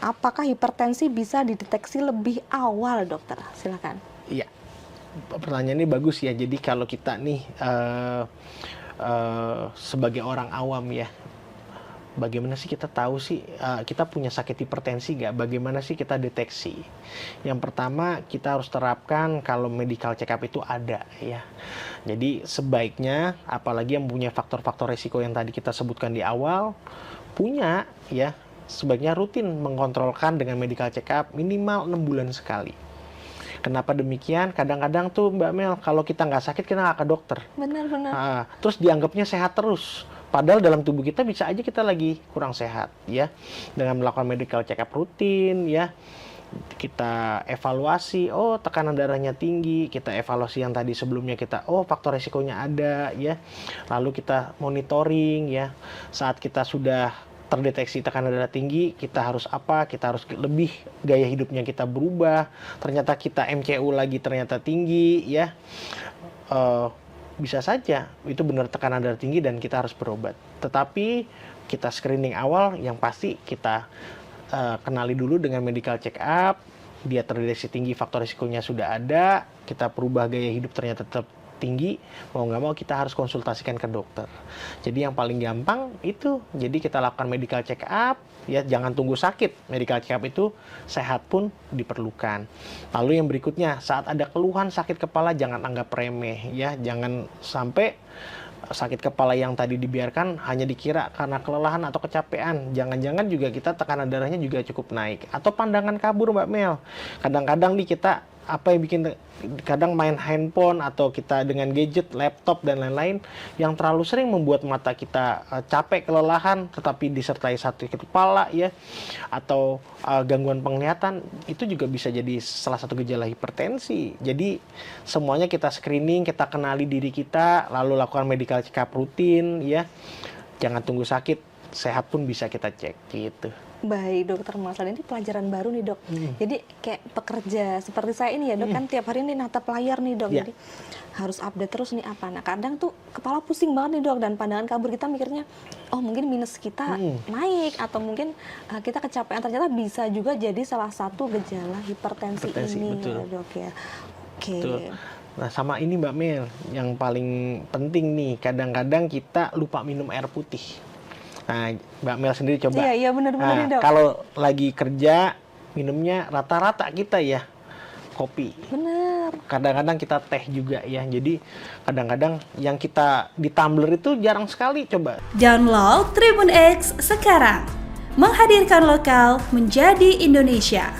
apakah hipertensi bisa dideteksi lebih awal, dokter? Silakan. Iya, pertanyaan ini bagus ya. Jadi kalau kita nih sebagai orang awam ya, bagaimana sih kita tahu sih kita punya sakit hipertensi nggak? Bagaimana sih kita deteksi? Yang pertama kita harus terapkan kalau medical check up itu ada ya. Jadi sebaiknya apalagi yang punya faktor-faktor resiko yang tadi kita sebutkan di awal, punya ya, sebaiknya rutin mengkontrolkan dengan medical check up minimal 6 bulan sekali. Kenapa demikian? Kadang-kadang tuh Mbak Mel, kalau kita nggak sakit kita nggak ke dokter. Benar-benar. Terus dianggapnya sehat terus. Padahal dalam tubuh kita bisa aja kita lagi kurang sehat ya. Dengan melakukan medical check up rutin ya. Kita evaluasi, oh tekanan darahnya tinggi, kita evaluasi yang tadi sebelumnya kita, oh faktor resikonya ada ya. Lalu kita monitoring ya. Saat kita sudah terdeteksi tekanan darah tinggi, kita harus apa? Kita harus lebih gaya hidupnya kita berubah. Ternyata kita MCU lagi ternyata tinggi ya. Bisa saja itu benar tekanan darah tinggi dan kita harus berobat. Tetapi kita screening awal yang pasti kita kenali dulu dengan medical check up. Dia terdeteksi tinggi, faktor risikonya sudah ada, kita perubah gaya hidup ternyata tetap tinggi, mau nggak mau kita harus konsultasikan ke dokter. Jadi yang paling gampang itu, jadi kita lakukan medical check up, ya jangan tunggu sakit. Medical check up itu sehat pun diperlukan. Lalu yang berikutnya, saat ada keluhan sakit kepala jangan anggap remeh, ya jangan sampai sakit kepala yang tadi dibiarkan hanya dikira karena kelelahan atau kecapean. Jangan-jangan juga kita tekanan darahnya juga cukup naik. Atau pandangan kabur Mbak Mel. Kadang-kadang nih kita apa yang bikin kadang main handphone atau kita dengan gadget, laptop dan lain-lain yang terlalu sering membuat mata kita capek, kelelahan, tetapi disertai sakit kepala ya atau gangguan penglihatan, itu juga bisa jadi salah satu gejala hipertensi. Jadi semuanya kita screening, kita kenali diri kita, lalu lakukan medical check up rutin ya. Jangan tunggu sakit, sehat pun bisa kita cek gitu. Baik, dokter Marcel, ini pelajaran baru nih dok. Jadi kayak pekerja seperti saya ini ya dok, kan tiap hari ini natap layar nih dok. Jadi harus update terus nih apa. Nah kadang tuh kepala pusing banget nih dok, dan pandangan kabur kita mikirnya, oh mungkin minus kita naik, atau mungkin kita kecapean. Ternyata bisa juga jadi salah satu gejala hipertensi ini betul. ya dok ya. Oke. Betul. Nah sama ini Mbak Mel, yang paling penting nih, kadang-kadang kita lupa minum air putih. Nah, Mbak Mel sendiri coba. Iya benar-benar dok. Kalau lagi kerja minumnya rata-rata kita ya kopi. Bener. Kadang-kadang kita teh juga ya. Jadi kadang-kadang yang kita di tumbler itu jarang sekali coba. Download Tribun X sekarang. Menghadirkan lokal menjadi Indonesia.